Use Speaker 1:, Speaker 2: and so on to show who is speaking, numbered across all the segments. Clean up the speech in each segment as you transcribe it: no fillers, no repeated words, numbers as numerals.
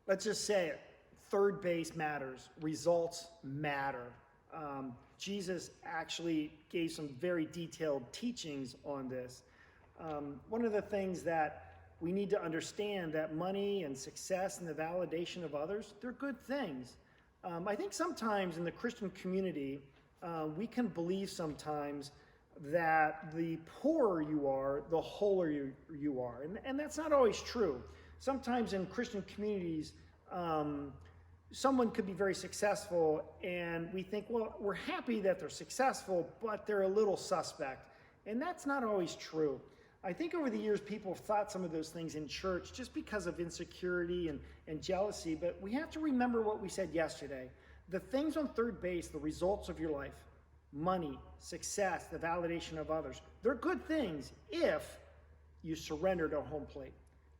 Speaker 1: Let's just say it. Third base matters. Results matter. Jesus actually gave some very detailed teachings on this. One of the things that we need to understand that money and success and the validation of others, they're good things. I think sometimes in the Christian community, we can believe sometimes that the poorer you are, the wholer you are. And that's not always true. Sometimes in Christian communities, someone could be very successful and we think, well, we're happy that they're successful, but they're a little suspect. And that's not always true. I think over the years, people have thought some of those things in church just because of insecurity and jealousy, but we have to remember what we said yesterday. The things on third base, the results of your life, money, success, the validation of others, they're good things if you surrender to home plate.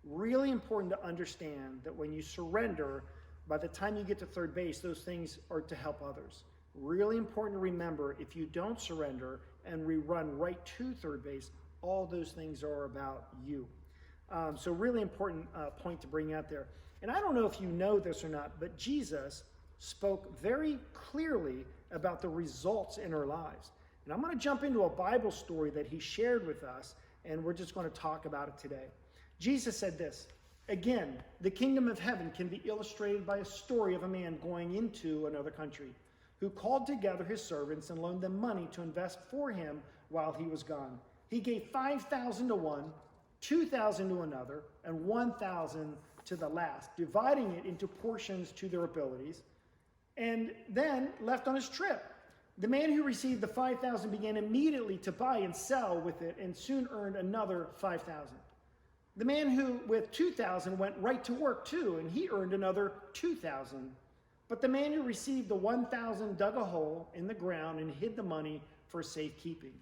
Speaker 1: Really important to understand that when you surrender, by the time you get to third base, those things are to help others. Really important to remember, if you don't surrender and we run right to third base, all those things are about you. So really important point to bring out there. And I don't know if you know this or not, but Jesus spoke very clearly about the results in our lives. And I'm going to jump into a Bible story that he shared with us, and we're just going to talk about it today. Jesus said this, "Again, the kingdom of heaven can be illustrated by a story of a man going into another country, who called together his servants and loaned them money to invest for him while he was gone. He gave 5,000 to one, 2,000 to another, and 1,000 to the last, dividing it into portions to their abilities, and then left on his trip. The man who received the 5,000 began immediately to buy and sell with it, and soon earned another 5,000. The man who with 2,000 went right to work too, and he earned another 2,000. But the man who received the 1,000 dug a hole in the ground and hid the money for safekeeping.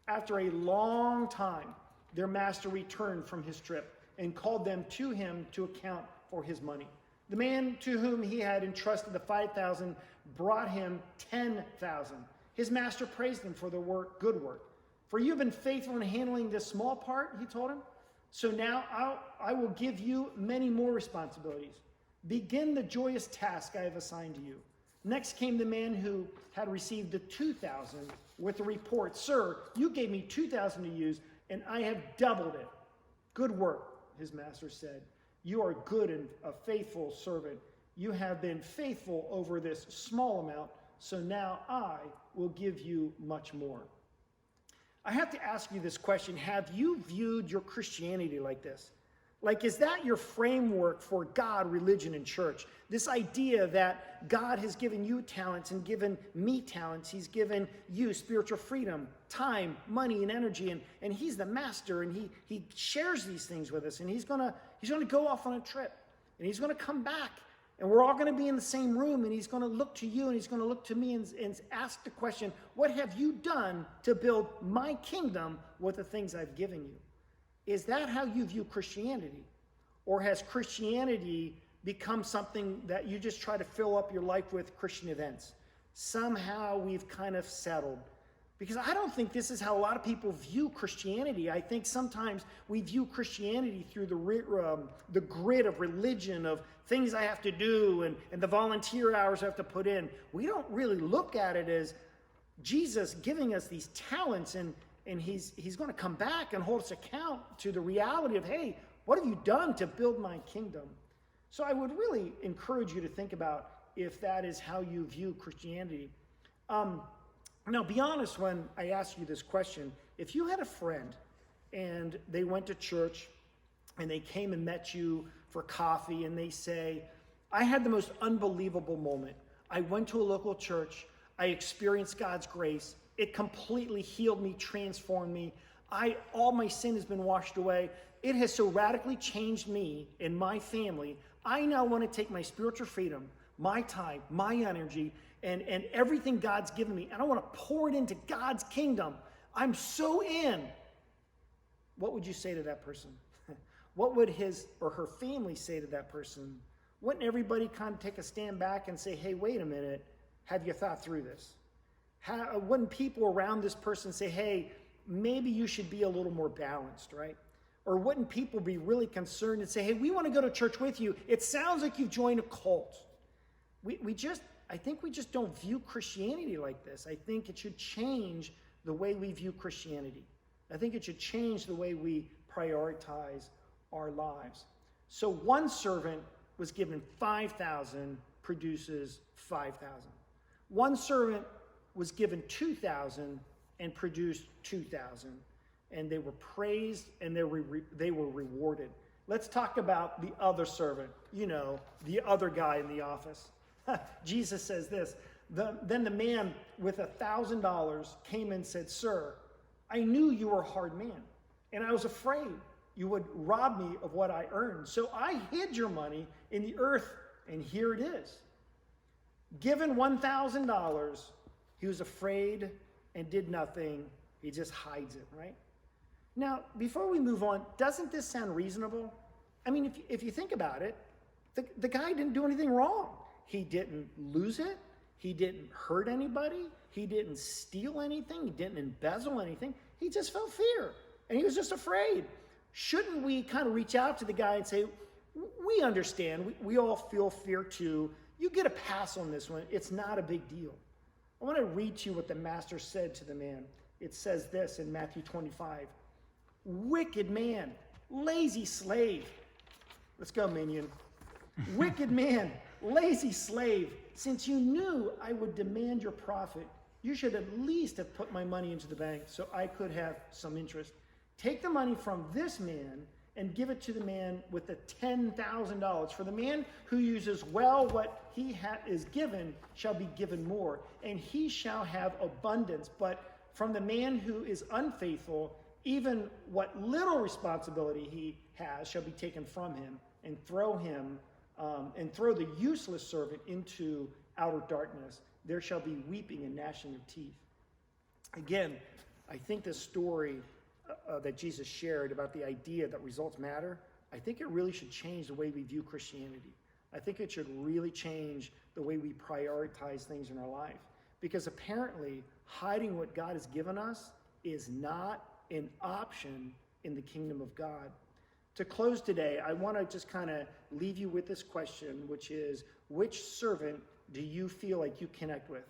Speaker 1: After a long time, their master returned from his trip and called them to him to account for his money. The man to whom he had entrusted the 5,000 brought him 10,000. His master praised him for the good work. For you've been faithful in handling this small part, he told him. So now I will give you many more responsibilities. Begin the joyous task I have assigned to you." Next came the man who had received the 2,000 with the report, "Sir, you gave me 2,000 to use, and I have doubled it." "Good work," his master said. "You are good and a faithful servant. You have been faithful over this small amount, so now I will give you much more." I have to ask you this question. Have you viewed your Christianity like this? Like, is that your framework for God, religion, and church? This idea that God has given you talents and given me talents. He's given you spiritual freedom, time, money, and energy, and he's the master, and he shares these things with us, and he's gonna go off on a trip, and he's gonna come back, and we're all gonna be in the same room, and he's gonna look to you, and he's gonna look to me and ask the question, what have you done to build my kingdom with the things I've given you? Is that how you view Christianity? Or has Christianity become something that you just try to fill up your life with Christian events? Somehow we've kind of settled. Because I don't think this is how a lot of people view Christianity. I think sometimes we view Christianity through the grid of religion, of things I have to do and the volunteer hours I have to put in. We don't really look at it as Jesus giving us these talents, and he's going to come back and hold us account to the reality of, hey, what have you done to build my kingdom? So I would really encourage you to think about if that is how you view Christianity. Now, be honest when I ask you this question. If you had a friend and they went to church and they came and met you for coffee and they say, "I had the most unbelievable moment. I went to a local church. I experienced God's grace. It completely healed me, transformed me. All my sin has been washed away. It has so radically changed me and my family. I now want to take my spiritual freedom, my time, my energy, and everything God's given me, and I want to pour it into God's kingdom. I'm so in." What would you say to that person? What would his or her family say to that person? Wouldn't everybody kind of take a stand back and say, "Hey, wait a minute, have you thought through this?" Wouldn't people around this person say, "Hey, maybe you should be a little more balanced," right? Or wouldn't people be really concerned and say, hey, we want to go to church with you. It sounds like you've joined a cult. I think we just don't view Christianity like this. I think it should change the way we view Christianity. I think it should change the way we prioritize our lives. So one servant was given 5,000, produces 5,000. One servant was given 2,000 and produced 2,000. And they were praised and they were rewarded. Let's talk about the other servant, the other guy in the office. Jesus says this, then the man with $1,000 came and said, sir, I knew you were a hard man, and I was afraid you would rob me of what I earned. So I hid your money in the earth, and here it is. Given $1,000, he was afraid and did nothing. He just hides it, right? Now, before we move on, doesn't this sound reasonable? I mean, if you think about it, the guy didn't do anything wrong. He didn't lose it. He didn't hurt anybody. He didn't steal anything. He didn't embezzle anything. He just felt fear, and he was just afraid. Shouldn't we kind of reach out to the guy and say, we understand. We all feel fear too. You get a pass on this one. It's not a big deal. I want to read to you what the master said to the man. It says this in Matthew 25. Wicked man, lazy slave. Let's go, minion. Wicked man, lazy slave. Since you knew I would demand your profit, you should at least have put my money into the bank so I could have some interest. Take the money from this man and give it to the man with the $10,000. For the man who uses well what he is given shall be given more, and he shall have abundance. But from the man who is unfaithful, even what little responsibility he has shall be taken from him, and throw the useless servant into outer darkness. There shall be weeping and gnashing of teeth. Again, I think this story that Jesus shared about the idea that results matter, I think it really should change the way we view Christianity. I think it should really change the way we prioritize things in our life. Because apparently, hiding what God has given us is not an option in the kingdom of God. To close today, I want to just kind of leave you with this question, which is, which servant do you feel like you connect with?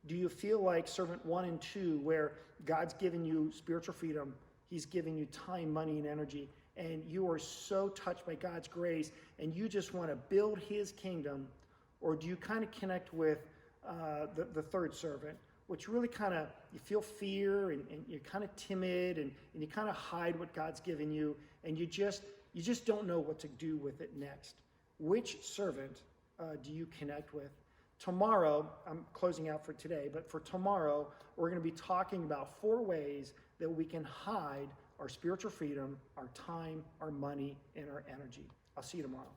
Speaker 1: Do you feel like servant 1 and 2, where God's given you spiritual freedom, he's given you time, money, and energy, and you are so touched by God's grace, and you just want to build his kingdom? Or do you kind of connect with the third servant, which really kind of, you feel fear, and you're kind of timid, and you kind of hide what God's given you, and you just don't know what to do with it next? Which servant do you connect with? Tomorrow, I'm closing out for today, but for tomorrow, we're going to be talking about 4 ways that we can hide our spiritual freedom, our time, our money, and our energy. I'll see you tomorrow.